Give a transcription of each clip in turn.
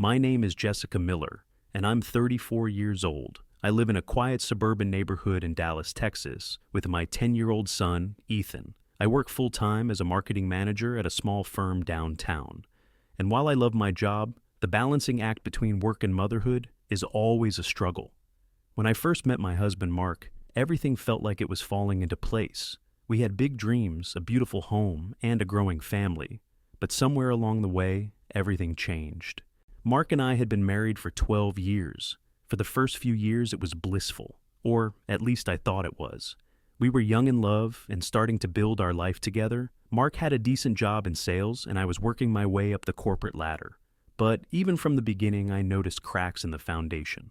My name is Jessica Miller, and I'm 34 years old. I live in a quiet suburban neighborhood in Dallas, Texas, with my 10-year-old son, Ethan. I work full-time as a marketing manager at a small firm downtown. And while I love my job, the balancing act between work and motherhood is always a struggle. When I first met my husband, Mark, everything felt like it was falling into place. We had big dreams, a beautiful home, and a growing family. But somewhere along the way, everything changed. Mark and I had been married for 12 years. For the first few years, it was blissful, or at least I thought it was. We were young in love and starting to build our life together. Mark had a decent job in sales, and I was working my way up the corporate ladder. But even from the beginning, I noticed cracks in the foundation.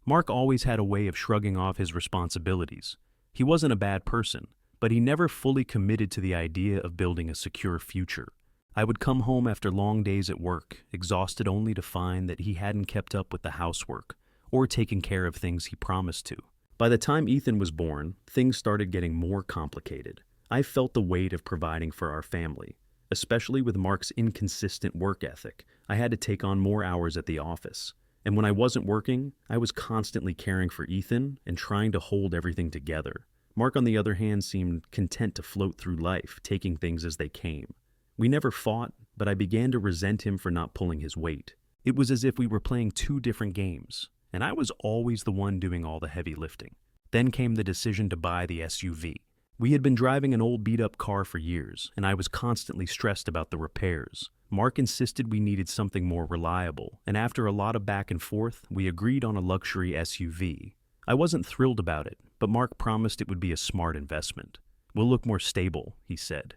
Mark always had a way of shrugging off his responsibilities. He wasn't a bad person, but he never fully committed to the idea of building a secure future. I would come home after long days at work, exhausted only to find that he hadn't kept up with the housework or taken care of things he promised to. By the time Ethan was born, things started getting more complicated. I felt the weight of providing for our family, especially with Mark's inconsistent work ethic. I had to take on more hours at the office. And when I wasn't working, I was constantly caring for Ethan and trying to hold everything together. Mark, on the other hand, seemed content to float through life, taking things as they came. We never fought, but I began to resent him for not pulling his weight. It was as if we were playing two different games, and I was always the one doing all the heavy lifting. Then came the decision to buy the SUV. We had been driving an old beat-up car for years, and I was constantly stressed about the repairs. Mark insisted we needed something more reliable, and after a lot of back and forth, we agreed on a luxury SUV. I wasn't thrilled about it, but Mark promised it would be a smart investment. "We'll look more stable," he said.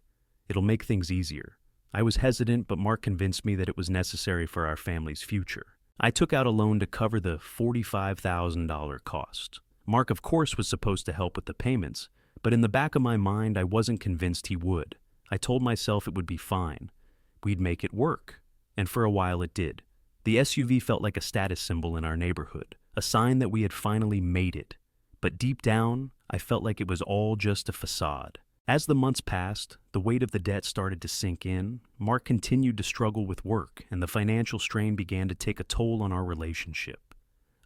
"It'll make things easier." I was hesitant, but Mark convinced me that it was necessary for our family's future. I took out a loan to cover the $45,000 cost. Mark, of course, was supposed to help with the payments, but in the back of my mind, I wasn't convinced he would. I told myself it would be fine. We'd make it work. And for a while it did. The SUV felt like a status symbol in our neighborhood, a sign that we had finally made it. But deep down, I felt like it was all just a facade. As the months passed, the weight of the debt started to sink in. Mark continued to struggle with work, and the financial strain began to take a toll on our relationship.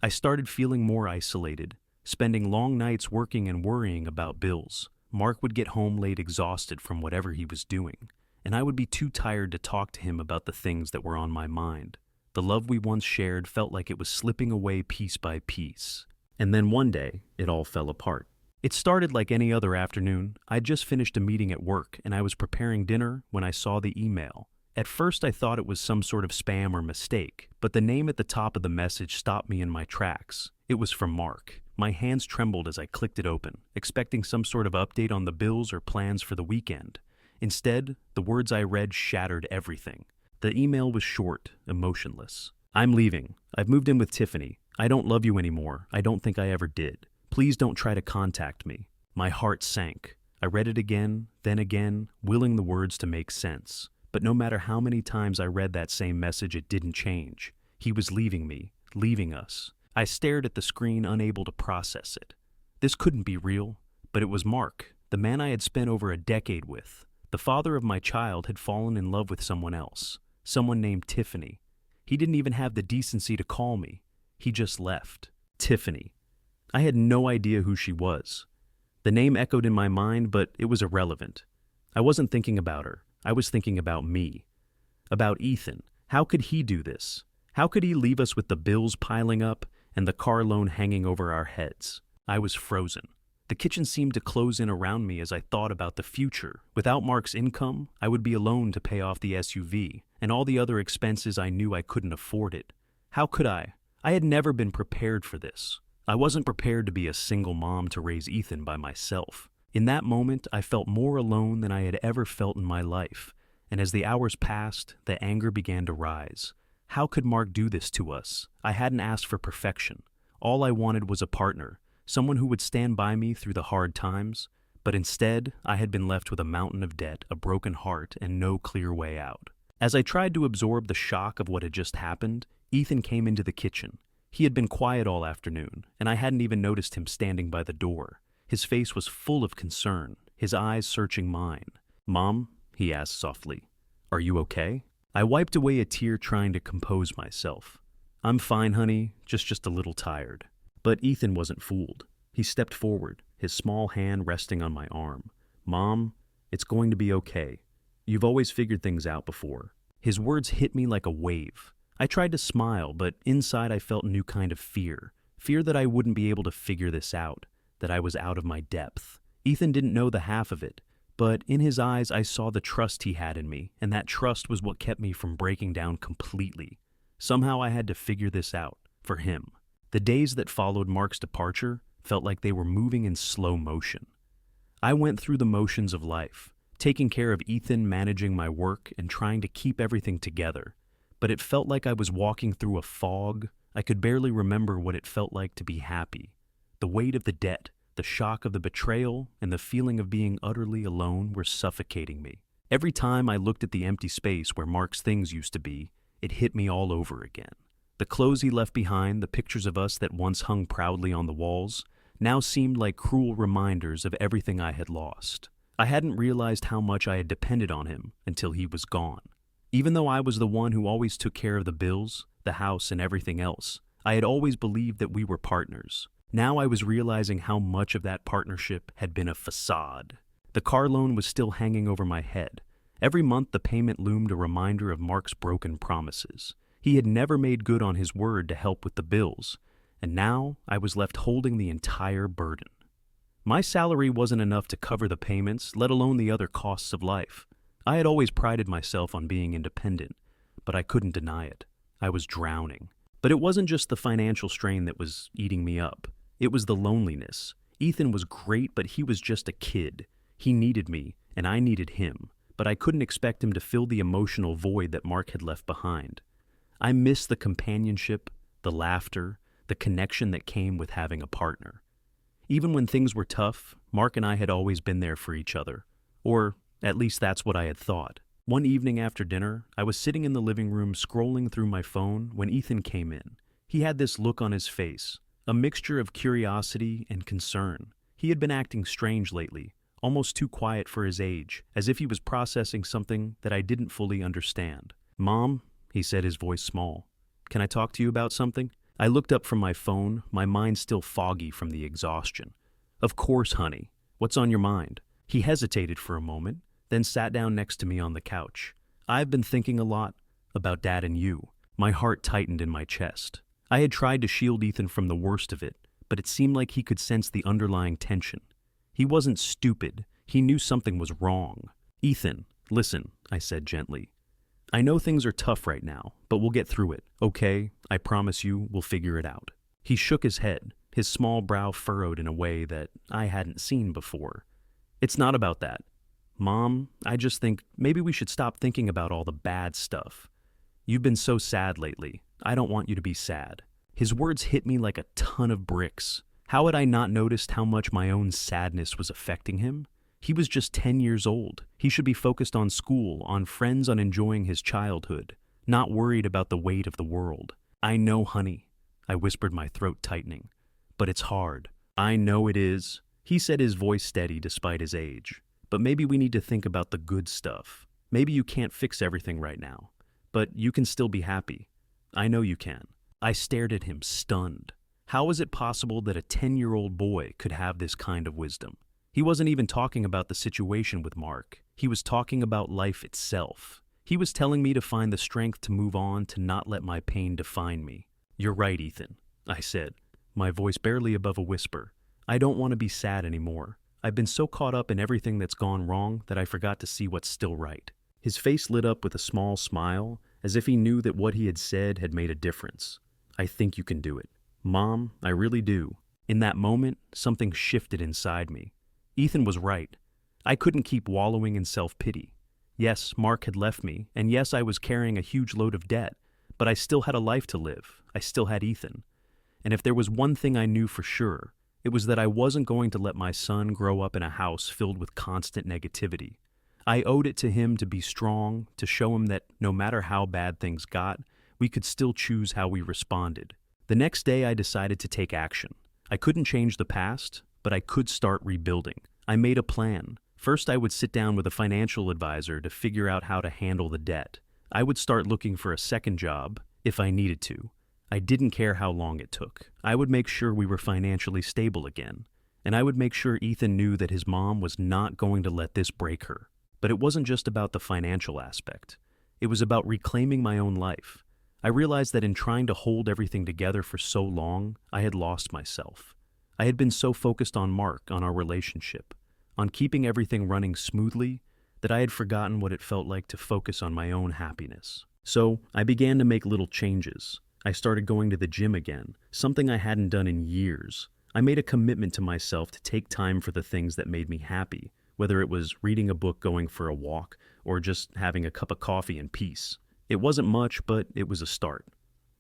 I started feeling more isolated, spending long nights working and worrying about bills. Mark would get home late exhausted from whatever he was doing, and I would be too tired to talk to him about the things that were on my mind. The love we once shared felt like it was slipping away piece by piece. And then one day, it all fell apart. It started like any other afternoon. I'd just finished a meeting at work, and I was preparing dinner when I saw the email. At first, I thought it was some sort of spam or mistake, but the name at the top of the message stopped me in my tracks. It was from Mark. My hands trembled as I clicked it open, expecting some sort of update on the bills or plans for the weekend. Instead, the words I read shattered everything. The email was short, emotionless. "I'm leaving. I've moved in with Tiffany. I don't love you anymore. I don't think I ever did. Please don't try to contact me." My heart sank. I read it again, then again, willing the words to make sense. But no matter how many times I read that same message, it didn't change. He was leaving me, leaving us. I stared at the screen, unable to process it. This couldn't be real, but it was Mark, the man I had spent over a decade with. The father of my child had fallen in love with someone else, someone named Tiffany. He didn't even have the decency to call me. He just left. Tiffany. I had no idea who she was. The name echoed in my mind, but it was irrelevant. I wasn't thinking about her. I was thinking about me. About Ethan. How could he do this? How could he leave us with the bills piling up and the car loan hanging over our heads? I was frozen. The kitchen seemed to close in around me as I thought about the future. Without Mark's income, I would be alone to pay off the SUV and all the other expenses. I knew I couldn't afford it. How could I? I had never been prepared for this. I wasn't prepared to be a single mom to raise Ethan by myself. In that moment, I felt more alone than I had ever felt in my life. And as the hours passed, the anger began to rise. How could Mark do this to us? I hadn't asked for perfection. All I wanted was a partner, someone who would stand by me through the hard times. But instead, I had been left with a mountain of debt, a broken heart, and no clear way out. As I tried to absorb the shock of what had just happened, Ethan came into the kitchen. He had been quiet all afternoon, and I hadn't even noticed him standing by the door. His face was full of concern, his eyes searching mine. "Mom," he asked softly, "are you okay?" I wiped away a tear trying to compose myself. I'm fine, honey, just a little tired. But Ethan wasn't fooled. He stepped forward, his small hand resting on my arm. Mom, it's going to be okay. You've always figured things out before. His words hit me like a wave. I tried to smile, but inside I felt a new kind of fear. Fear that I wouldn't be able to figure this out, that I was out of my depth. Ethan didn't know the half of it, but in his eyes I saw the trust he had in me, and that trust was what kept me from breaking down completely. Somehow I had to figure this out, for him. The days that followed Mark's departure felt like they were moving in slow motion. I went through the motions of life, taking care of Ethan, managing my work, and trying to keep everything together. But it felt like I was walking through a fog. I could barely remember what it felt like to be happy. The weight of the debt, the shock of the betrayal, and the feeling of being utterly alone were suffocating me. Every time I looked at the empty space where Mark's things used to be, it hit me all over again. The clothes he left behind, the pictures of us that once hung proudly on the walls, now seemed like cruel reminders of everything I had lost. I hadn't realized how much I had depended on him until he was gone. Even though I was the one who always took care of the bills, the house, and everything else, I had always believed that we were partners. Now I was realizing how much of that partnership had been a facade. The car loan was still hanging over my head. Every month the payment loomed a reminder of Mark's broken promises. He had never made good on his word to help with the bills, and now I was left holding the entire burden. My salary wasn't enough to cover the payments, let alone the other costs of life. I had always prided myself on being independent, but I couldn't deny it. I was drowning. But it wasn't just the financial strain that was eating me up. It was the loneliness. Ethan was great, but he was just a kid. He needed me, and I needed him, but I couldn't expect him to fill the emotional void that Mark had left behind. I missed the companionship, the laughter, the connection that came with having a partner. Even when things were tough, Mark and I had always been there for each other. Or at least that's what I had thought. One evening after dinner, I was sitting in the living room scrolling through my phone when Ethan came in. He had this look on his face, a mixture of curiosity and concern. He had been acting strange lately, almost too quiet for his age, as if he was processing something that I didn't fully understand. "Mom," he said, his voice small, "can I talk to you about something?" I looked up from my phone, my mind still foggy from the exhaustion. "Of course, honey. What's on your mind?" He hesitated for a moment, then sat down next to me on the couch. "I've been thinking a lot about Dad and you." My heart tightened in my chest. I had tried to shield Ethan from the worst of it, but it seemed like he could sense the underlying tension. He wasn't stupid. He knew something was wrong. "Ethan, listen," I said gently. "I know things are tough right now, but we'll get through it, okay? I promise you, we'll figure it out." He shook his head, his small brow furrowed in a way that I hadn't seen before. "It's not about that. Mom, I just think maybe we should stop thinking about all the bad stuff. You've been so sad lately. I don't want you to be sad." His words hit me like a ton of bricks. How had I not noticed how much my own sadness was affecting him? He was just 10 years old. He should be focused on school, on friends, on enjoying his childhood, not worried about the weight of the world. "I know, honey," I whispered, my throat tightening. "But it's hard." "I know it is." He said, his voice steady despite his age. "But maybe we need to think about the good stuff. Maybe you can't fix everything right now, but you can still be happy. I know you can." I stared at him, stunned. How was it possible that a 10-year-old boy could have this kind of wisdom? He wasn't even talking about the situation with Mark. He was talking about life itself. He was telling me to find the strength to move on, to not let my pain define me. "You're right, Ethan," I said, my voice barely above a whisper. "I don't want to be sad anymore. I've been so caught up in everything that's gone wrong that I forgot to see what's still right." His face lit up with a small smile, as if he knew that what he had said had made a difference. "I think you can do it." "Mom, I really do." In that moment, something shifted inside me. Ethan was right. I couldn't keep wallowing in self-pity. Yes, Mark had left me, and yes, I was carrying a huge load of debt, but I still had a life to live. I still had Ethan. And if there was one thing I knew for sure, it was that I wasn't going to let my son grow up in a house filled with constant negativity. I owed it to him to be strong, to show him that no matter how bad things got, we could still choose how we responded. The next day, I decided to take action. I couldn't change the past, but I could start rebuilding. I made a plan. First, I would sit down with a financial advisor to figure out how to handle the debt. I would start looking for a second job if I needed to. I didn't care how long it took. I would make sure we were financially stable again. And I would make sure Ethan knew that his mom was not going to let this break her. But it wasn't just about the financial aspect. It was about reclaiming my own life. I realized that in trying to hold everything together for so long, I had lost myself. I had been so focused on Mark, on our relationship, on keeping everything running smoothly, that I had forgotten what it felt like to focus on my own happiness. So I began to make little changes. I started going to the gym again, something I hadn't done in years. I made a commitment to myself to take time for the things that made me happy, whether it was reading a book, going for a walk, or just having a cup of coffee in peace. It wasn't much, but it was a start.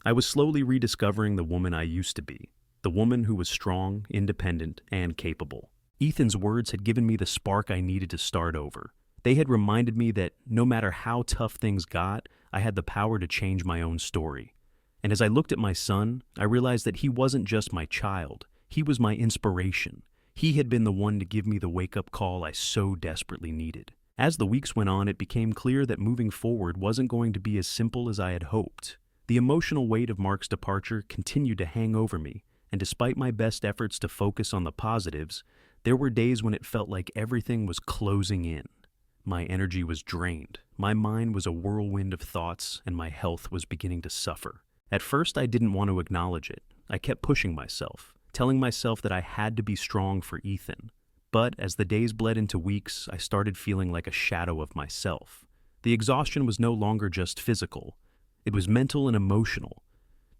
I was slowly rediscovering the woman I used to be, the woman who was strong, independent, and capable. Ethan's words had given me the spark I needed to start over. They had reminded me that no matter how tough things got, I had the power to change my own story. And as I looked at my son, I realized that he wasn't just my child. He was my inspiration. He had been the one to give me the wake-up call I so desperately needed. As the weeks went on, it became clear that moving forward wasn't going to be as simple as I had hoped. The emotional weight of Mark's departure continued to hang over me, and despite my best efforts to focus on the positives, there were days when it felt like everything was closing in. My energy was drained, my mind was a whirlwind of thoughts, and my health was beginning to suffer. At first, I didn't want to acknowledge it. I kept pushing myself, telling myself that I had to be strong for Ethan. But as the days bled into weeks, I started feeling like a shadow of myself. The exhaustion was no longer just physical. It was mental and emotional.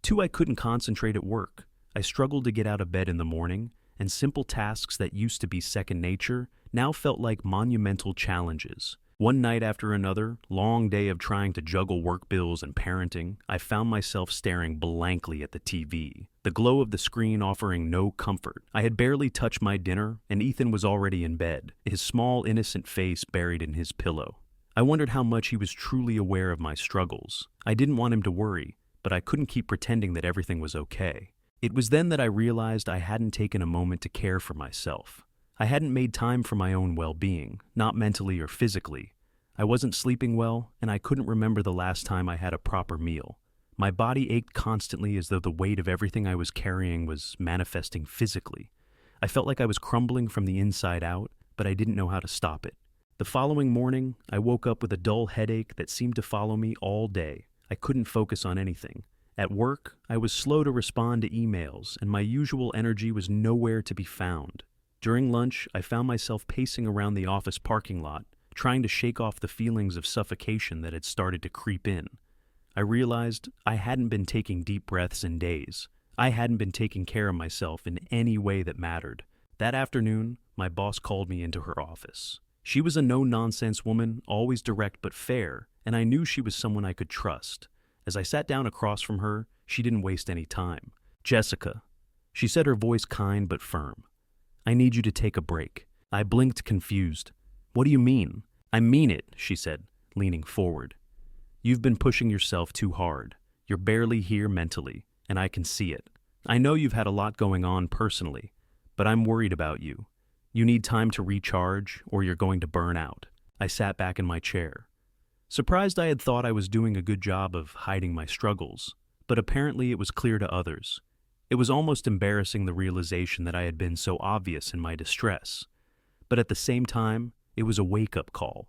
Too, I couldn't concentrate at work. I struggled to get out of bed in the morning, and simple tasks that used to be second nature now felt like monumental challenges. One night after another, long day of trying to juggle work bills and parenting, I found myself staring blankly at the TV, the glow of the screen offering no comfort. I had barely touched my dinner, and Ethan was already in bed, his small, innocent face buried in his pillow. I wondered how much he was truly aware of my struggles. I didn't want him to worry, but I couldn't keep pretending that everything was okay. It was then that I realized I hadn't taken a moment to care for myself. I hadn't made time for my own well-being, not mentally or physically. I wasn't sleeping well, and I couldn't remember the last time I had a proper meal. My body ached constantly as though the weight of everything I was carrying was manifesting physically. I felt like I was crumbling from the inside out, but I didn't know how to stop it. The following morning, I woke up with a dull headache that seemed to follow me all day. I couldn't focus on anything. At work, I was slow to respond to emails, and my usual energy was nowhere to be found. During lunch, I found myself pacing around the office parking lot, trying to shake off the feelings of suffocation that had started to creep in. I realized I hadn't been taking deep breaths in days. I hadn't been taking care of myself in any way that mattered. That afternoon, my boss called me into her office. She was a no-nonsense woman, always direct but fair, and I knew she was someone I could trust. As I sat down across from her, she didn't waste any time. "Jessica," she said, her voice kind but firm. "I need you to take a break." I blinked, confused. "What do you mean?" "I mean it," she said, leaning forward. "You've been pushing yourself too hard. You're barely here mentally, and I can see it. I know you've had a lot going on personally, but I'm worried about you. You need time to recharge, or you're going to burn out." I sat back in my chair. Surprised, I had thought I was doing a good job of hiding my struggles, but apparently it was clear to others. It was almost embarrassing, the realization that I had been so obvious in my distress. But at the same time, it was a wake-up call.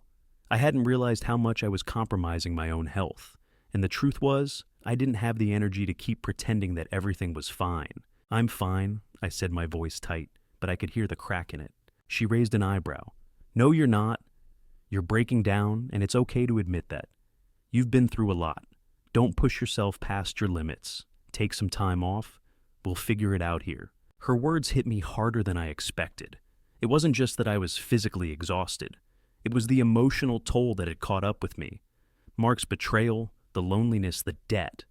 I hadn't realized how much I was compromising my own health, and the truth was, I didn't have the energy to keep pretending that everything was fine. "I'm fine," I said, my voice tight, but I could hear the crack in it. She raised an eyebrow. "No, you're not. You're breaking down, and it's okay to admit that. You've been through a lot. Don't push yourself past your limits. Take some time off. We'll figure it out here." Her words hit me harder than I expected. It wasn't just that I was physically exhausted. It was the emotional toll that had caught up with me. Mark's betrayal, the loneliness, the debt.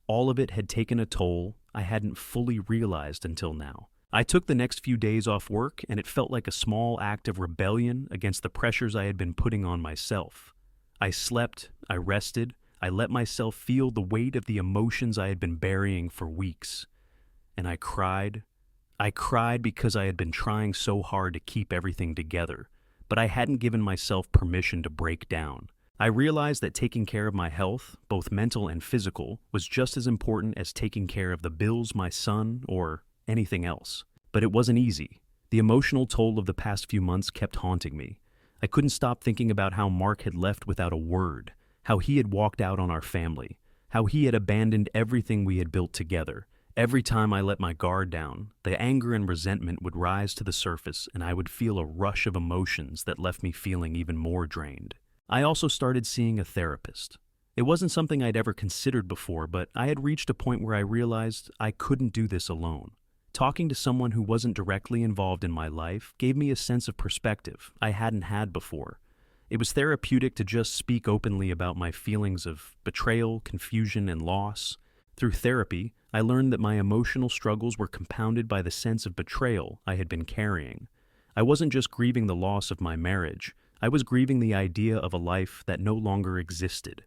All of it had taken a toll I hadn't fully realized until now. I took the next few days off work, and it felt like a small act of rebellion against the pressures I had been putting on myself. I slept, I rested, I let myself feel the weight of the emotions I had been burying for weeks. And I cried. I cried because I had been trying so hard to keep everything together, but I hadn't given myself permission to break down. I realized that taking care of my health, both mental and physical, was just as important as taking care of the bills, my son, or anything else. But it wasn't easy. The emotional toll of the past few months kept haunting me. I couldn't stop thinking about how Mark had left without a word, how he had walked out on our family, how he had abandoned everything we had built together. Every time I let my guard down, the anger and resentment would rise to the surface, and I would feel a rush of emotions that left me feeling even more drained. I also started seeing a therapist. It wasn't something I'd ever considered before, but I had reached a point where I realized I couldn't do this alone. Talking to someone who wasn't directly involved in my life gave me a sense of perspective I hadn't had before. It was therapeutic to just speak openly about my feelings of betrayal, confusion, and loss. Through therapy, I learned that my emotional struggles were compounded by the sense of betrayal I had been carrying. I wasn't just grieving the loss of my marriage, I was grieving the idea of a life that no longer existed.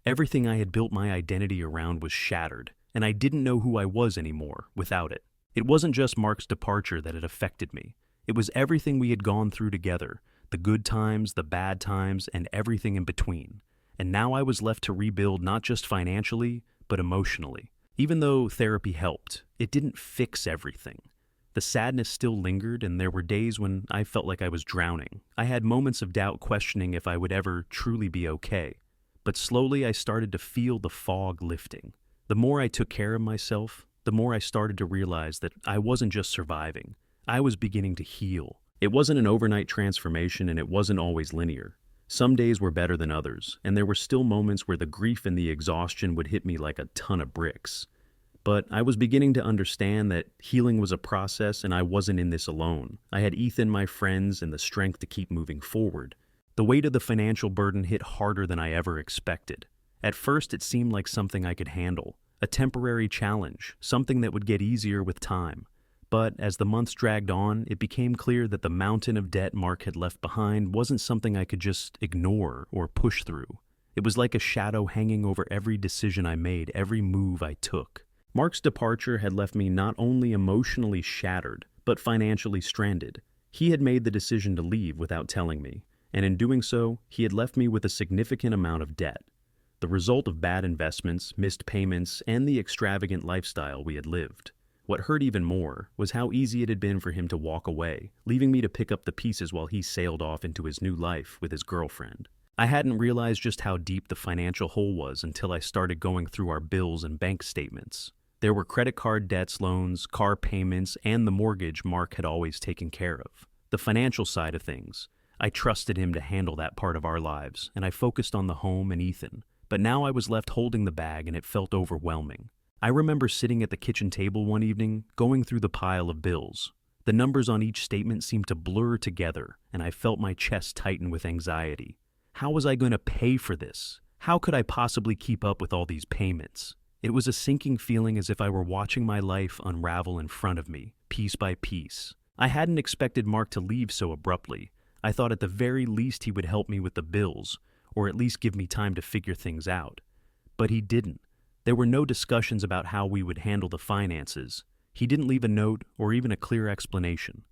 Everything I had built my identity around was shattered, and I didn't know who I was anymore without it. It wasn't just Mark's departure that had affected me. It was everything we had gone through together, the good times, the bad times, and everything in between. And now I was left to rebuild not just financially, but emotionally. Even though therapy helped, it didn't fix everything. The sadness still lingered, and there were days when I felt like I was drowning. I had moments of doubt, questioning if I would ever truly be okay. But slowly I started to feel the fog lifting. The more I took care of myself, the more I started to realize that I wasn't just surviving. I was beginning to heal. It wasn't an overnight transformation, and it wasn't always linear. Some days were better than others, and there were still moments where the grief and the exhaustion would hit me like a ton of bricks. But I was beginning to understand that healing was a process, and I wasn't in this alone. I had Ethan, my friends, and the strength to keep moving forward. The weight of the financial burden hit harder than I ever expected. At first, it seemed like something I could handle, a temporary challenge, something that would get easier with time. But as the months dragged on, it became clear that the mountain of debt Mark had left behind wasn't something I could just ignore or push through. It was like a shadow hanging over every decision I made, every move I took. Mark's departure had left me not only emotionally shattered, but financially stranded. He had made the decision to leave without telling me, and in doing so, he had left me with a significant amount of debt. The result of bad investments, missed payments, and the extravagant lifestyle we had lived. What hurt even more was how easy it had been for him to walk away, leaving me to pick up the pieces while he sailed off into his new life with his girlfriend. I hadn't realized just how deep the financial hole was until I started going through our bills and bank statements. There were credit card debts, loans, car payments, and the mortgage Mark had always taken care of. The financial side of things, I trusted him to handle that part of our lives, and I focused on the home and Ethan. But now I was left holding the bag, and it felt overwhelming. I remember sitting at the kitchen table one evening, going through the pile of bills. The numbers on each statement seemed to blur together, and I felt my chest tighten with anxiety. How was I going to pay for this? How could I possibly keep up with all these payments? It was a sinking feeling, as if I were watching my life unravel in front of me, piece by piece. I hadn't expected Mark to leave so abruptly. I thought at the very least he would help me with the bills, or at least give me time to figure things out. But he didn't. There were no discussions about how we would handle the finances. He didn't leave a note or even a clear explanation.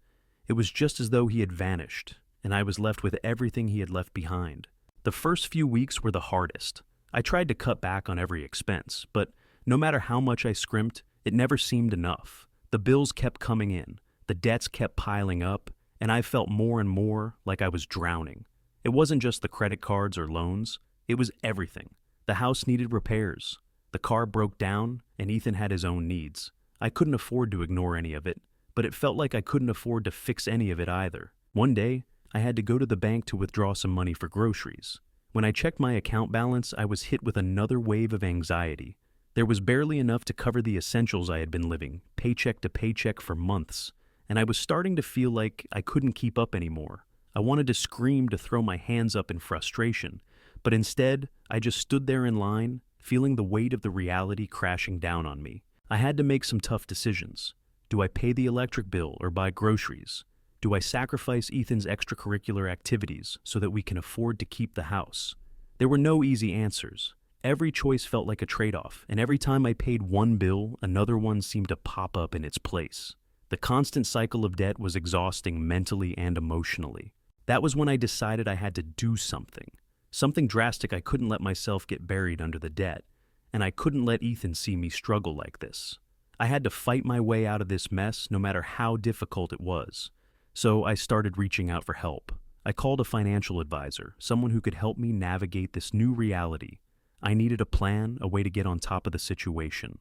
It was just as though he had vanished, and I was left with everything he had left behind. The first few weeks were the hardest. I tried to cut back on every expense, but no matter how much I scrimped, it never seemed enough. The bills kept coming in, the debts kept piling up, and I felt more and more like I was drowning. It wasn't just the credit cards or loans, it was everything. The house needed repairs. The car broke down, and Ethan had his own needs. I couldn't afford to ignore any of it, but it felt like I couldn't afford to fix any of it either. One day, I had to go to the bank to withdraw some money for groceries. When I checked my account balance, I was hit with another wave of anxiety. There was barely enough to cover the essentials I had been living, paycheck to paycheck for months, and I was starting to feel like I couldn't keep up anymore. I wanted to scream, to throw my hands up in frustration, but instead, I just stood there in line, feeling the weight of the reality crashing down on me. I had to make some tough decisions. Do I pay the electric bill or buy groceries? Do I sacrifice Ethan's extracurricular activities so that we can afford to keep the house? There were no easy answers. Every choice felt like a trade-off, and every time I paid one bill, another one seemed to pop up in its place. The constant cycle of debt was exhausting mentally and emotionally. That was when I decided I had to do something. Something drastic. I couldn't let myself get buried under the debt, and I couldn't let Ethan see me struggle like this. I had to fight my way out of this mess no matter how difficult it was. So I started reaching out for help. I called a financial advisor, someone who could help me navigate this new reality. I needed a plan, a way to get on top of the situation,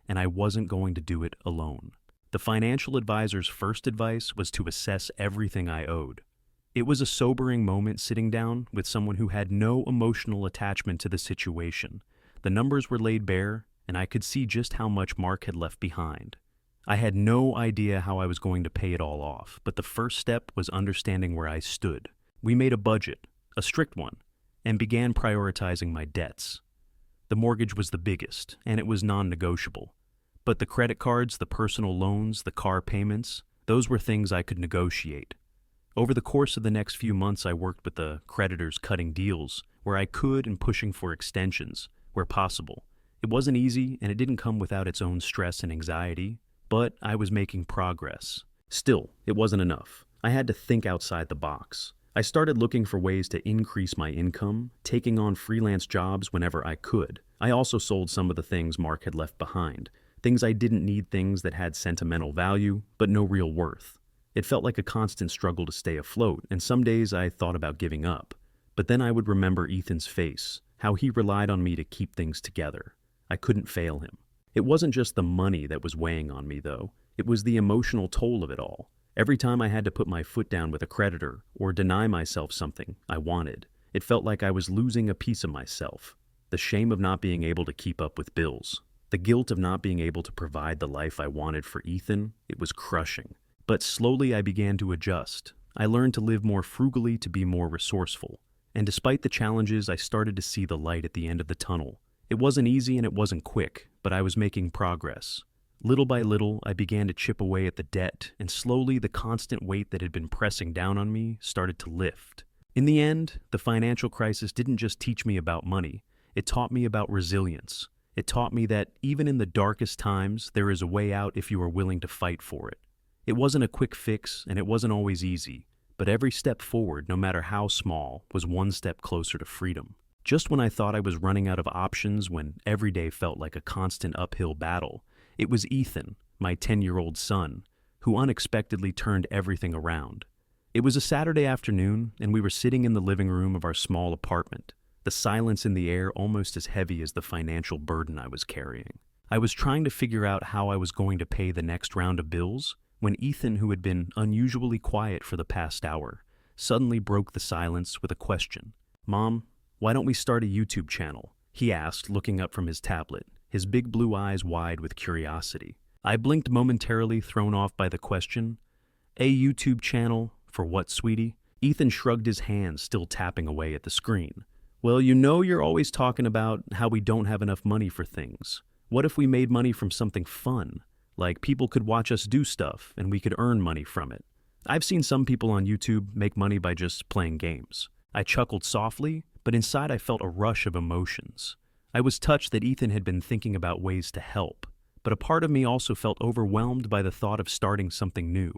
and I wasn't going to do it alone. The financial advisor's first advice was to assess everything I owed. It was a sobering moment sitting down with someone who had no emotional attachment to the situation. The numbers were laid bare, and I could see just how much Mark had left behind. I had no idea how I was going to pay it all off, but the first step was understanding where I stood. We made a budget, a strict one, and began prioritizing my debts. The mortgage was the biggest, and it was non-negotiable. But the credit cards, the personal loans, the car payments, those were things I could negotiate. Over the course of the next few months, I worked with the creditors cutting deals where I could and pushing for extensions where possible. It wasn't easy, and it didn't come without its own stress and anxiety, but I was making progress. Still, it wasn't enough. I had to think outside the box. I started looking for ways to increase my income, taking on freelance jobs whenever I could. I also sold some of the things Mark had left behind. Things I didn't need, things that had sentimental value, but no real worth. It felt like a constant struggle to stay afloat, and some days I thought about giving up. But then I would remember Ethan's face, how he relied on me to keep things together. I couldn't fail him. It wasn't just the money that was weighing on me, though. It was the emotional toll of it all. Every time I had to put my foot down with a creditor or deny myself something I wanted, it felt like I was losing a piece of myself. The shame of not being able to keep up with bills. The guilt of not being able to provide the life I wanted for Ethan, it was crushing. But slowly I began to adjust. I learned to live more frugally, to be more resourceful. And despite the challenges, I started to see the light at the end of the tunnel. It wasn't easy and it wasn't quick, but I was making progress. Little by little, I began to chip away at the debt, and slowly the constant weight that had been pressing down on me started to lift. In the end, the financial crisis didn't just teach me about money. It taught me about resilience. It taught me that even in the darkest times, there is a way out if you are willing to fight for it. It wasn't a quick fix, and it wasn't always easy, but every step forward, no matter how small, was one step closer to freedom. Just when I thought I was running out of options, when every day felt like a constant uphill battle, it was Ethan, my 10-year-old son, who unexpectedly turned everything around. It was a Saturday afternoon, and we were sitting in the living room of our small apartment, the silence in the air almost as heavy as the financial burden I was carrying. I was trying to figure out how I was going to pay the next round of bills, when Ethan, who had been unusually quiet for the past hour, suddenly broke the silence with a question. "Mom, why don't we start a YouTube channel?" he asked, looking up from his tablet, his big blue eyes wide with curiosity. I blinked momentarily, thrown off by the question. "A YouTube channel? For what, sweetie?" Ethan shrugged his hands, still tapping away at the screen. "Well, you know you're always talking about how we don't have enough money for things. What if we made money from something fun? Like people could watch us do stuff, and we could earn money from it. I've seen some people on YouTube make money by just playing games." I chuckled softly, but inside I felt a rush of emotions. I was touched that Ethan had been thinking about ways to help, but a part of me also felt overwhelmed by the thought of starting something new,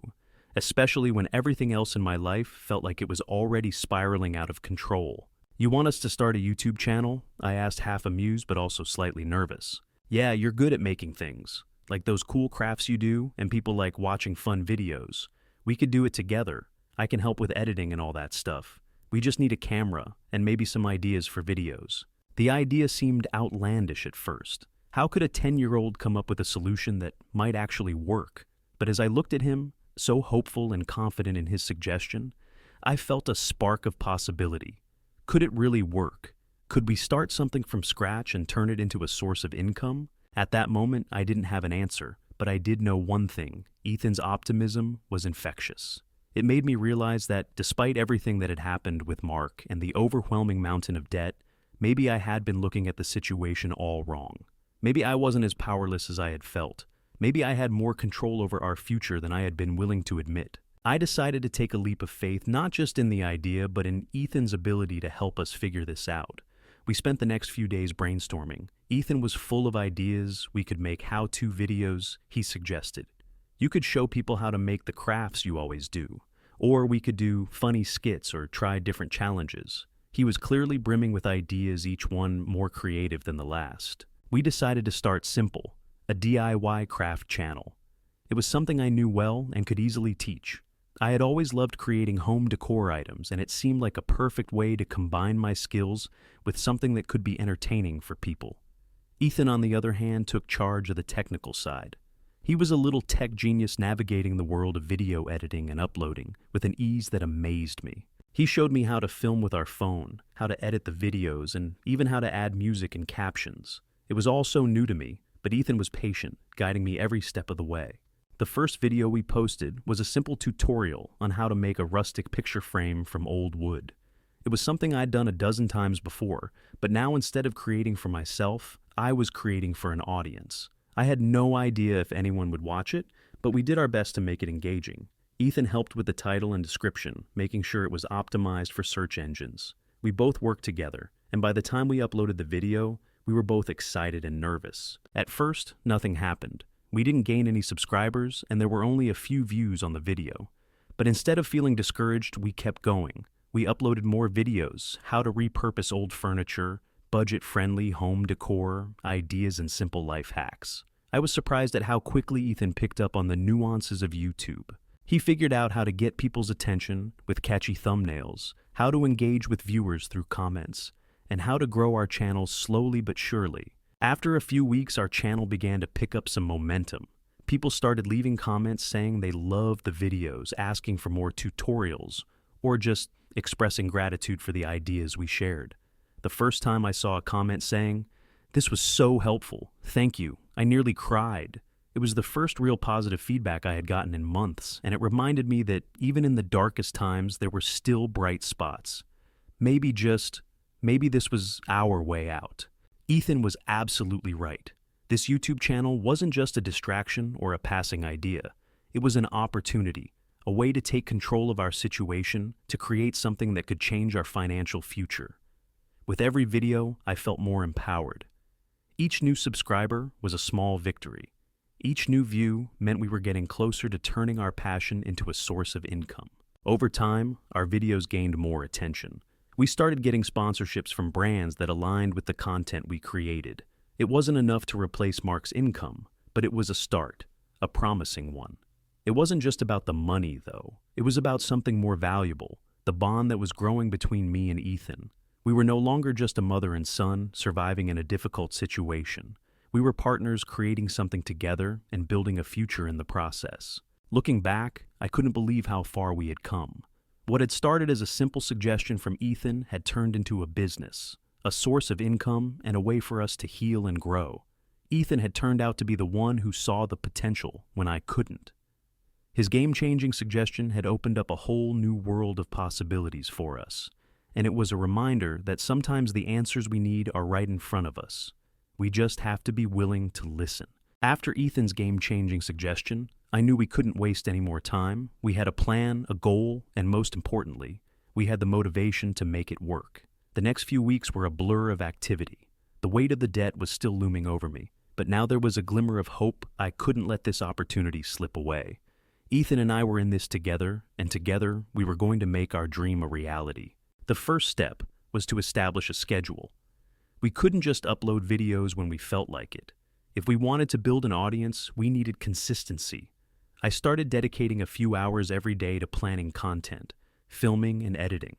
especially when everything else in my life felt like it was already spiraling out of control. "You want us to start a YouTube channel?" I asked, half amused but also slightly nervous. "Yeah, you're good at making things. Like those cool crafts you do, and people like watching fun videos. We could do it together. I can help with editing and all that stuff. We just need a camera, and maybe some ideas for videos." The idea seemed outlandish at first. How could a 10-year-old come up with a solution that might actually work? But as I looked at him, so hopeful and confident in his suggestion, I felt a spark of possibility. Could it really work? Could we start something from scratch and turn it into a source of income? At that moment, I didn't have an answer, but I did know one thing: Ethan's optimism was infectious. It made me realize that despite everything that had happened with Mark and the overwhelming mountain of debt, maybe I had been looking at the situation all wrong. Maybe I wasn't as powerless as I had felt. Maybe I had more control over our future than I had been willing to admit. I decided to take a leap of faith, not just in the idea, but in Ethan's ability to help us figure this out. We spent the next few days brainstorming. Ethan was full of ideas. We could make how-to videos, he suggested. You could show people how to make the crafts you always do. Or we could do funny skits or try different challenges. He was clearly brimming with ideas, each one more creative than the last. We decided to start simple, a DIY craft channel. It was something I knew well and could easily teach. I had always loved creating home decor items, and it seemed like a perfect way to combine my skills with something that could be entertaining for people. Ethan, on the other hand, took charge of the technical side. He was a little tech genius navigating the world of video editing and uploading with an ease that amazed me. He showed me how to film with our phone, how to edit the videos, and even how to add music and captions. It was all so new to me, but Ethan was patient, guiding me every step of the way. The first video we posted was a simple tutorial on how to make a rustic picture frame from old wood. It was something I'd done a dozen times before, but now instead of creating for myself, I was creating for an audience. I had no idea if anyone would watch it, but we did our best to make it engaging. Ethan helped with the title and description, making sure it was optimized for search engines. We both worked together, and by the time we uploaded the video, we were both excited and nervous. At first, nothing happened. We didn't gain any subscribers, and there were only a few views on the video. But instead of feeling discouraged, we kept going. We uploaded more videos, how to repurpose old furniture, budget-friendly home decor, ideas, and simple life hacks. I was surprised at how quickly Ethan picked up on the nuances of YouTube. He figured out how to get people's attention with catchy thumbnails, how to engage with viewers through comments, and how to grow our channel slowly but surely. After a few weeks, our channel began to pick up some momentum. People started leaving comments saying they loved the videos, asking for more tutorials, or just expressing gratitude for the ideas we shared. The first time I saw a comment saying, "This was so helpful, thank you," I nearly cried. It was the first real positive feedback I had gotten in months, and it reminded me that even in the darkest times, there were still bright spots. Maybe this was our way out. Ethan was absolutely right. This YouTube channel wasn't just a distraction or a passing idea. It was an opportunity, a way to take control of our situation, to create something that could change our financial future. With every video, I felt more empowered. Each new subscriber was a small victory. Each new view meant we were getting closer to turning our passion into a source of income. Over time, our videos gained more attention. We started getting sponsorships from brands that aligned with the content we created. It wasn't enough to replace Mark's income, but it was a start, a promising one. It wasn't just about the money, though. It was about something more valuable, the bond that was growing between me and Ethan. We were no longer just a mother and son surviving in a difficult situation. We were partners creating something together and building a future in the process. Looking back, I couldn't believe how far we had come. What had started as a simple suggestion from Ethan had turned into a business, a source of income, and a way for us to heal and grow. Ethan had turned out to be the one who saw the potential when I couldn't. His game-changing suggestion had opened up a whole new world of possibilities for us, and it was a reminder that sometimes the answers we need are right in front of us. We just have to be willing to listen. After Ethan's game-changing suggestion, I knew we couldn't waste any more time. We had a plan, a goal, and most importantly, we had the motivation to make it work. The next few weeks were a blur of activity. The weight of the debt was still looming over me, but now there was a glimmer of hope. I couldn't let this opportunity slip away. Ethan and I were in this together, and together we were going to make our dream a reality. The first step was to establish a schedule. We couldn't just upload videos when we felt like it. If we wanted to build an audience, we needed consistency. I started dedicating a few hours every day to planning content, filming, and editing.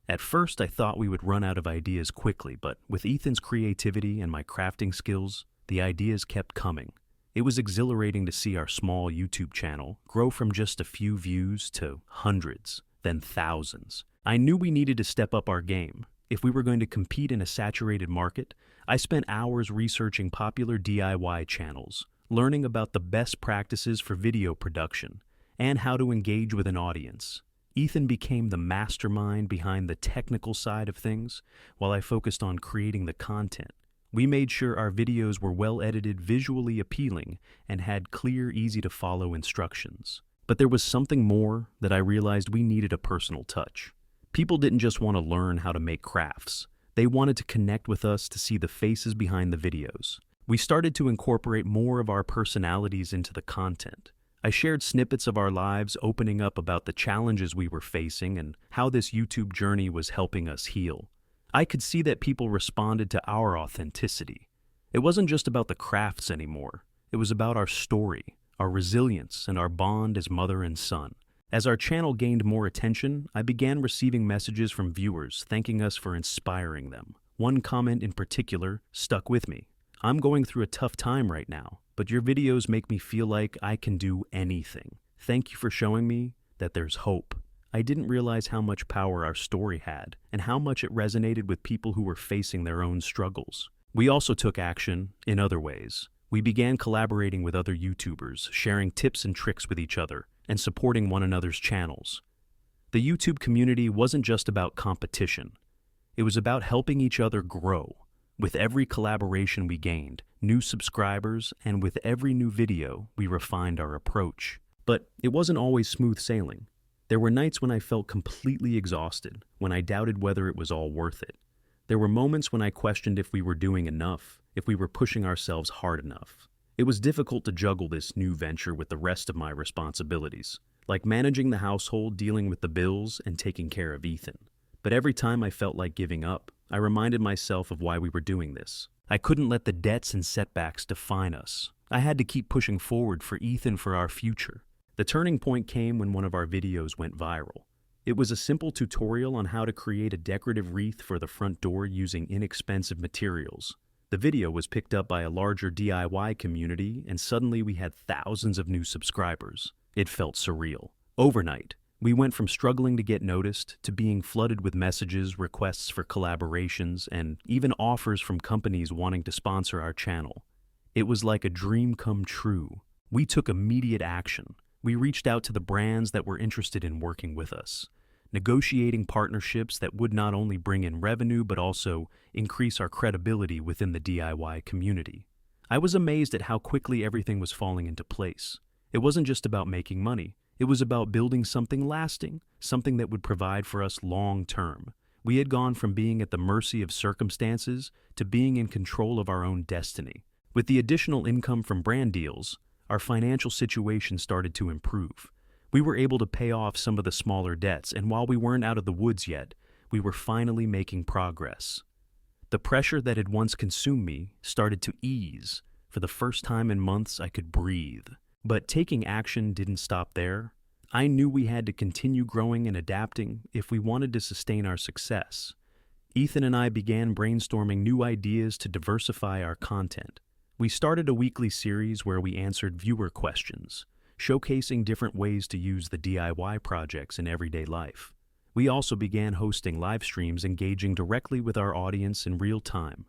At first, I thought we would run out of ideas quickly, but with Ethan's creativity and my crafting skills, the ideas kept coming. It was exhilarating to see our small YouTube channel grow from just a few views to hundreds, then thousands. I knew we needed to step up our game. If we were going to compete in a saturated market, I spent hours researching popular DIY channels, learning about the best practices for video production, and how to engage with an audience. Ethan became the mastermind behind the technical side of things, while I focused on creating the content. We made sure our videos were well edited, visually appealing, and had clear, easy-to-follow instructions. But there was something more that I realized we needed: a personal touch. People didn't just want to learn how to make crafts. They wanted to connect with us, to see the faces behind the videos. We started to incorporate more of our personalities into the content. I shared snippets of our lives, opening up about the challenges we were facing and how this YouTube journey was helping us heal. I could see that people responded to our authenticity. It wasn't just about the crafts anymore. It was about our story, our resilience, and our bond as mother and son. As our channel gained more attention, I began receiving messages from viewers thanking us for inspiring them. One comment in particular stuck with me. "I'm going through a tough time right now, but your videos make me feel like I can do anything. Thank you for showing me that there's hope." I didn't realize how much power our story had and how much it resonated with people who were facing their own struggles. We also took action in other ways. We began collaborating with other YouTubers, sharing tips and tricks with each other, and supporting one another's channels. The YouTube community wasn't just about competition. It was about helping each other grow. With every collaboration we gained new subscribers, and with every new video, we refined our approach. But it wasn't always smooth sailing. There were nights when I felt completely exhausted, when I doubted whether it was all worth it. There were moments when I questioned if we were doing enough, if we were pushing ourselves hard enough. It was difficult to juggle this new venture with the rest of my responsibilities, like managing the household, dealing with the bills, and taking care of Ethan. But every time I felt like giving up, I reminded myself of why we were doing this. I couldn't let the debts and setbacks define us. I had to keep pushing forward for Ethan, for our future. The turning point came when one of our videos went viral. It was a simple tutorial on how to create a decorative wreath for the front door using inexpensive materials. The video was picked up by a larger DIY community, and suddenly we had thousands of new subscribers. It felt surreal. Overnight, we went from struggling to get noticed to being flooded with messages, requests for collaborations, and even offers from companies wanting to sponsor our channel. It was like a dream come true. We took immediate action. We reached out to the brands that were interested in working with us, negotiating partnerships that would not only bring in revenue but also increase our credibility within the DIY community. I was amazed at how quickly everything was falling into place. It wasn't just about making money. It was about building something lasting, something that would provide for us long term. We had gone from being at the mercy of circumstances to being in control of our own destiny. With the additional income from brand deals, our financial situation started to improve. We were able to pay off some of the smaller debts, and while we weren't out of the woods yet, we were finally making progress. The pressure that had once consumed me started to ease. For the first time in months, I could breathe. But taking action didn't stop there. I knew we had to continue growing and adapting if we wanted to sustain our success. Ethan and I began brainstorming new ideas to diversify our content. We started a weekly series where we answered viewer questions, showcasing different ways to use the DIY projects in everyday life. We also began hosting live streams, engaging directly with our audience in real time.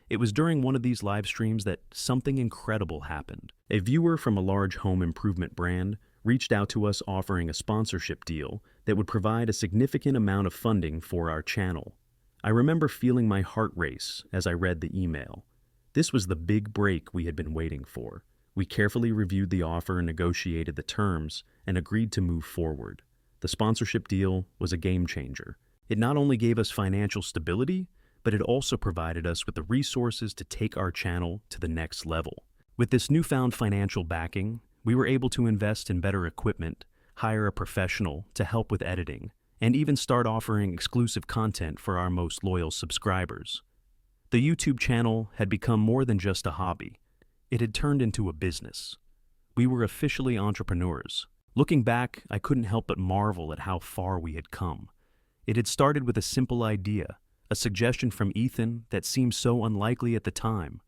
It was during one of these live streams that something incredible happened. A viewer from a large home improvement brand reached out to us offering a sponsorship deal that would provide a significant amount of funding for our channel. I remember feeling my heart race as I read the email. This was the big break we had been waiting for. We carefully reviewed the offer and negotiated the terms and agreed to move forward. The sponsorship deal was a game changer. It not only gave us financial stability, but it also provided us with the resources to take our channel to the next level. With this newfound financial backing, we were able to invest in better equipment, hire a professional to help with editing, and even start offering exclusive content for our most loyal subscribers. The YouTube channel had become more than just a hobby. It had turned into a business. We were officially entrepreneurs. Looking back, I couldn't help but marvel at how far we had come. It had started with a simple idea, a suggestion from Ethan that seemed so unlikely at the time.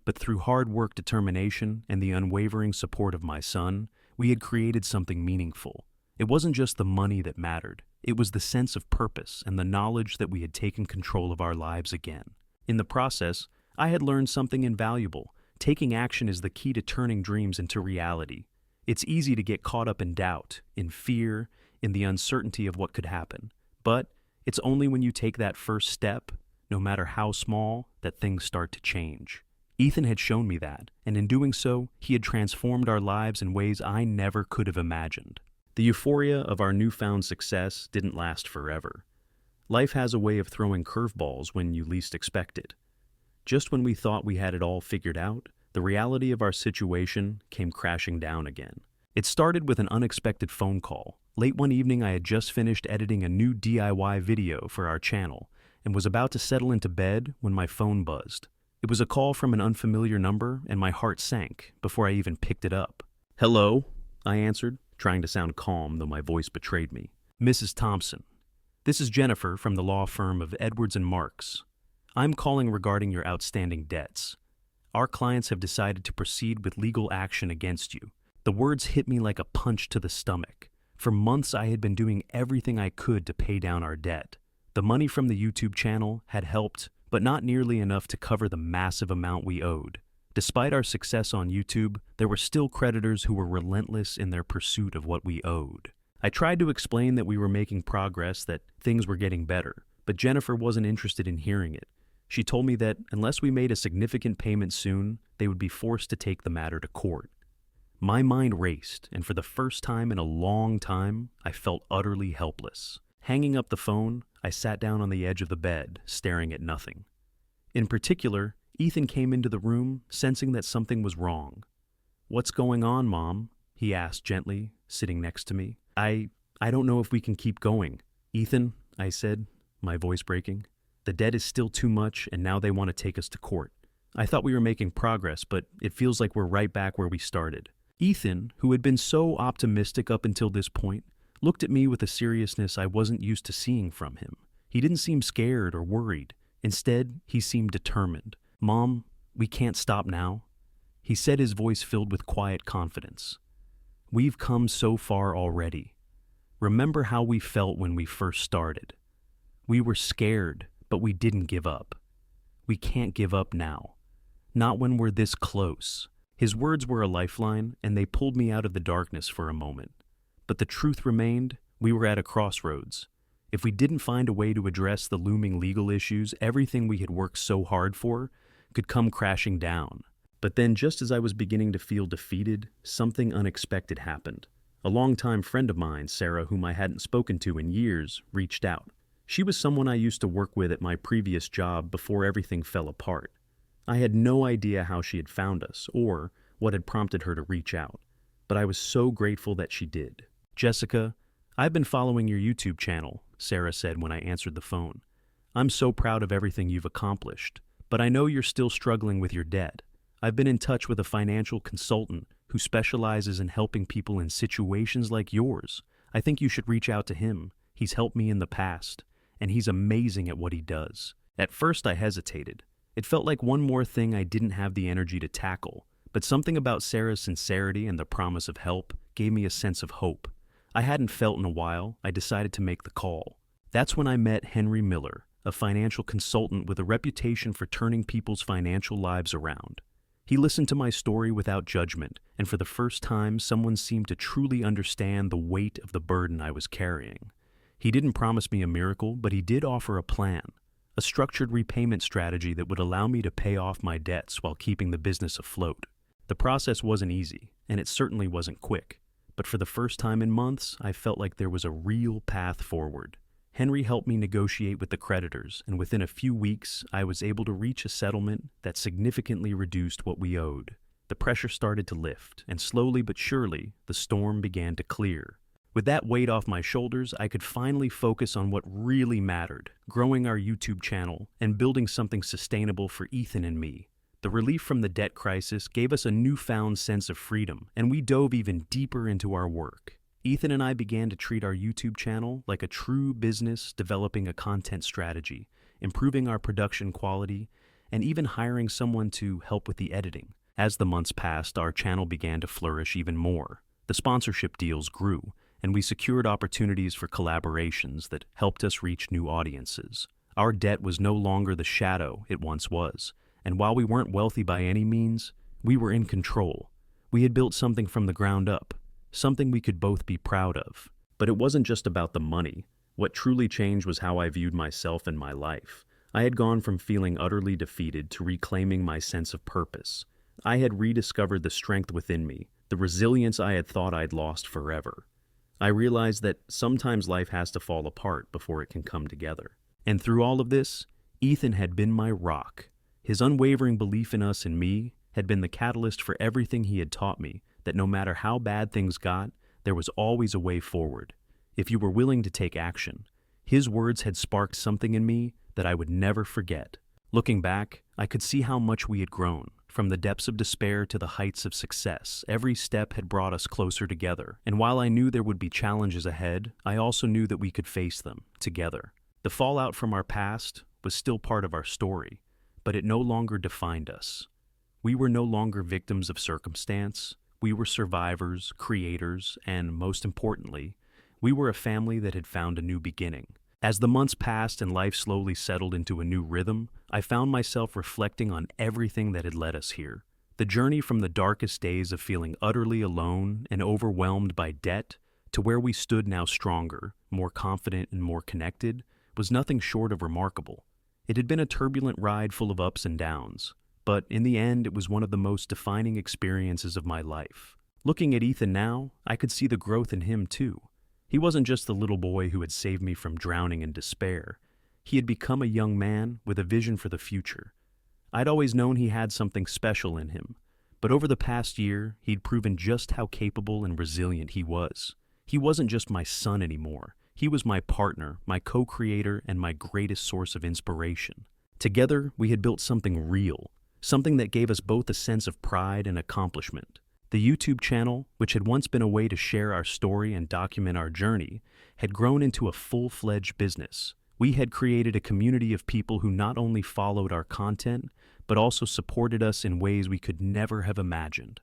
But through hard work, determination, and the unwavering support of my son, we had created something meaningful. It wasn't just the money that mattered. It was the sense of purpose and the knowledge that we had taken control of our lives again. In the process, I had learned something invaluable. Taking action is the key to turning dreams into reality. It's easy to get caught up in doubt, in fear, in the uncertainty of what could happen. But it's only when you take that first step, no matter how small, that things start to change. Ethan had shown me that, and in doing so, he had transformed our lives in ways I never could have imagined. The euphoria of our newfound success didn't last forever. Life has a way of throwing curveballs when you least expect it. Just when we thought we had it all figured out, the reality of our situation came crashing down again. It started with an unexpected phone call. Late one evening, I had just finished editing a new DIY video for our channel and was about to settle into bed when my phone buzzed. It was a call from an unfamiliar number, and my heart sank before I even picked it up. "Hello," I answered, trying to sound calm though my voice betrayed me. "Mrs. Thompson, this is Jennifer from the law firm of Edwards and Marks. I'm calling regarding your outstanding debts. Our clients have decided to proceed with legal action against you." The words hit me like a punch to the stomach. For months, I had been doing everything I could to pay down our debt. The money from the YouTube channel had helped, but not nearly enough to cover the massive amount we owed. Despite our success on YouTube, there were still creditors who were relentless in their pursuit of what we owed. I tried to explain that we were making progress, that things were getting better, but Jennifer wasn't interested in hearing it. She told me that unless we made a significant payment soon, they would be forced to take the matter to court. My mind raced, and for the first time in a long time, I felt utterly helpless. Hanging up the phone, I sat down on the edge of the bed, staring at nothing. In particular, Ethan came into the room, sensing that something was wrong. "What's going on, Mom?" he asked gently, sitting next to me. I don't know if we can keep going." "Ethan," I said, my voice breaking, "the debt is still too much, and now they want to take us to court. I thought we were making progress, but it feels like we're right back where we started." Ethan, who had been so optimistic up until this point, looked at me with a seriousness I wasn't used to seeing from him. He didn't seem scared or worried. Instead, he seemed determined. "Mom, we can't stop now," he said, his voice filled with quiet confidence. "We've come so far already. Remember how we felt when we first started. We were scared, but we didn't give up. We can't give up now. Not when we're this close." His words were a lifeline, and they pulled me out of the darkness for a moment. But the truth remained, we were at a crossroads. If we didn't find a way to address the looming legal issues, everything we had worked so hard for could come crashing down. But then, just as I was beginning to feel defeated, something unexpected happened. A longtime friend of mine, Sarah, whom I hadn't spoken to in years, reached out. She was someone I used to work with at my previous job before everything fell apart. I had no idea how she had found us or what had prompted her to reach out, but I was so grateful that she did. "Jessica, I've been following your YouTube channel," Sarah said when I answered the phone. "I'm so proud of everything you've accomplished, but I know you're still struggling with your debt. I've been in touch with a financial consultant who specializes in helping people in situations like yours. I think you should reach out to him. He's helped me in the past, and he's amazing at what he does." At first, I hesitated. It felt like one more thing I didn't have the energy to tackle, but something about Sarah's sincerity and the promise of help gave me a sense of hope. I hadn't felt in a while. I decided to make the call. That's when I met Henry Miller, a financial consultant with a reputation for turning people's financial lives around. He listened to my story without judgment, and for the first time, someone seemed to truly understand the weight of the burden I was carrying. He didn't promise me a miracle, but he did offer a plan. A structured repayment strategy that would allow me to pay off my debts while keeping the business afloat. The process wasn't easy, and it certainly wasn't quick, but for the first time in months, I felt like there was a real path forward. Henry helped me negotiate with the creditors, and within a few weeks, I was able to reach a settlement that significantly reduced what we owed. The pressure started to lift, and slowly but surely, the storm began to clear. With that weight off my shoulders, I could finally focus on what really mattered, growing our YouTube channel and building something sustainable for Ethan and me. The relief from the debt crisis gave us a newfound sense of freedom, and we dove even deeper into our work. Ethan and I began to treat our YouTube channel like a true business, developing a content strategy, improving our production quality, and even hiring someone to help with the editing. As the months passed, our channel began to flourish even more. The sponsorship deals grew, and we secured opportunities for collaborations that helped us reach new audiences. Our debt was no longer the shadow it once was, and while we weren't wealthy by any means, we were in control. We had built something from the ground up, something we could both be proud of. But it wasn't just about the money. What truly changed was how I viewed myself and my life. I had gone from feeling utterly defeated to reclaiming my sense of purpose. I had rediscovered the strength within me, the resilience I had thought I'd lost forever. I realized that sometimes life has to fall apart before it can come together. And through all of this, Ethan had been my rock. His unwavering belief in us and me had been the catalyst for everything he had taught me that no matter how bad things got, there was always a way forward, if you were willing to take action. His words had sparked something in me that I would never forget. Looking back, I could see how much we had grown. From the depths of despair to the heights of success, every step had brought us closer together. And while I knew there would be challenges ahead, I also knew that we could face them together. The fallout from our past was still part of our story, but it no longer defined us. We were no longer victims of circumstance. We were survivors, creators, and most importantly, we were a family that had found a new beginning. As the months passed and life slowly settled into a new rhythm, I found myself reflecting on everything that had led us here. The journey from the darkest days of feeling utterly alone and overwhelmed by debt to where we stood now stronger, more confident, and more connected was nothing short of remarkable. It had been a turbulent ride full of ups and downs, but in the end it was one of the most defining experiences of my life. Looking at Ethan now, I could see the growth in him too. He wasn't just the little boy who had saved me from drowning in despair. He had become a young man with a vision for the future. I'd always known he had something special in him, but over the past year, he'd proven just how capable and resilient he was. He wasn't just my son anymore. He was my partner, my co-creator, and my greatest source of inspiration. Together, we had built something real, something that gave us both a sense of pride and accomplishment. The YouTube channel, which had once been a way to share our story and document our journey, had grown into a full-fledged business. We had created a community of people who not only followed our content, but also supported us in ways we could never have imagined.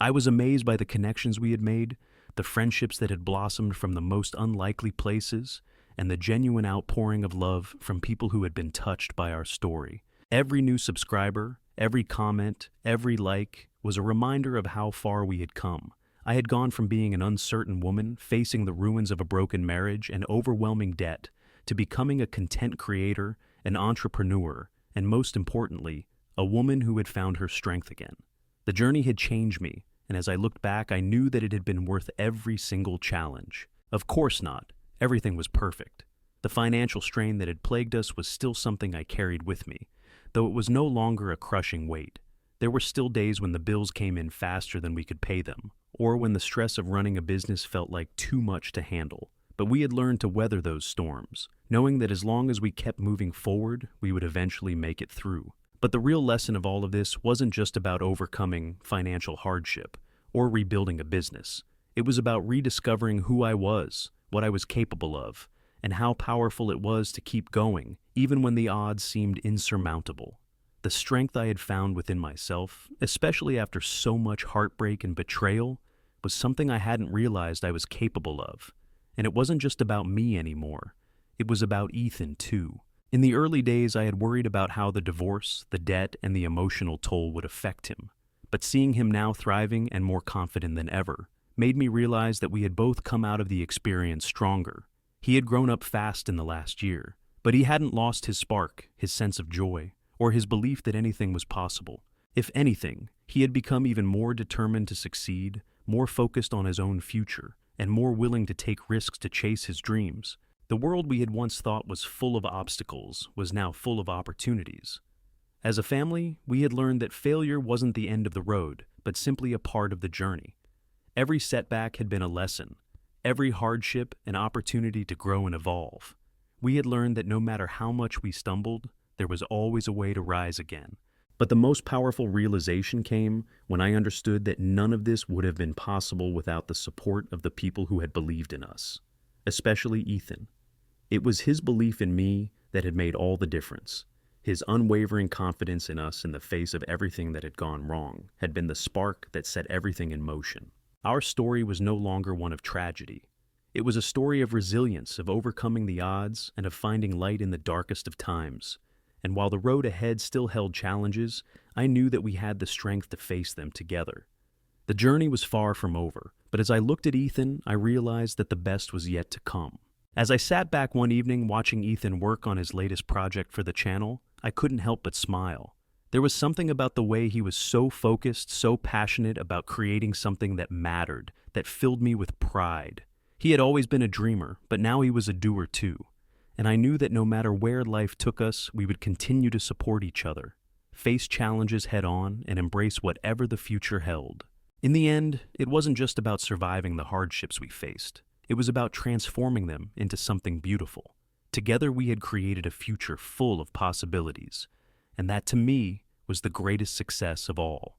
I was amazed by the connections we had made, the friendships that had blossomed from the most unlikely places, and the genuine outpouring of love from people who had been touched by our story. Every new subscriber, every comment, every like, was a reminder of how far we had come. I had gone from being an uncertain woman, facing the ruins of a broken marriage and overwhelming debt, to becoming a content creator, an entrepreneur, and most importantly, a woman who had found her strength again. The journey had changed me, and as I looked back, I knew that it had been worth every single challenge. Of course not. Everything was perfect. The financial strain that had plagued us was still something I carried with me, though it was no longer a crushing weight. There were still days when the bills came in faster than we could pay them, or when the stress of running a business felt like too much to handle. But we had learned to weather those storms, knowing that as long as we kept moving forward, we would eventually make it through. But the real lesson of all of this wasn't just about overcoming financial hardship or rebuilding a business. It was about rediscovering who I was, what I was capable of, and how powerful it was to keep going, even when the odds seemed insurmountable. The strength I had found within myself, especially after so much heartbreak and betrayal, was something I hadn't realized I was capable of. And it wasn't just about me anymore. It was about Ethan too. In the early days, I had worried about how the divorce, the debt, and the emotional toll would affect him. But seeing him now thriving and more confident than ever made me realize that we had both come out of the experience stronger. He had grown up fast in the last year, but he hadn't lost his spark, his sense of joy, or his belief that anything was possible. If anything, he had become even more determined to succeed, more focused on his own future, and more willing to take risks to chase his dreams. The world we had once thought was full of obstacles was now full of opportunities. As a family, we had learned that failure wasn't the end of the road, but simply a part of the journey. Every setback had been a lesson, every hardship an opportunity to grow and evolve. We had learned that no matter how much we stumbled, there was always a way to rise again. But the most powerful realization came when I understood that none of this would have been possible without the support of the people who had believed in us, especially Ethan. It was his belief in me that had made all the difference. His unwavering confidence in us in the face of everything that had gone wrong had been the spark that set everything in motion. Our story was no longer one of tragedy. It was a story of resilience, of overcoming the odds, and of finding light in the darkest of times. And while the road ahead still held challenges, I knew that we had the strength to face them together. The journey was far from over, but as I looked at Ethan, I realized that the best was yet to come. As I sat back one evening watching Ethan work on his latest project for the channel, I couldn't help but smile. There was something about the way he was so focused, so passionate about creating something that mattered, that filled me with pride. He had always been a dreamer, but now he was a doer too. And I knew that no matter where life took us, we would continue to support each other, face challenges head on, and embrace whatever the future held. In the end, it wasn't just about surviving the hardships we faced. It was about transforming them into something beautiful. Together we had created a future full of possibilities, and that to me was the greatest success of all.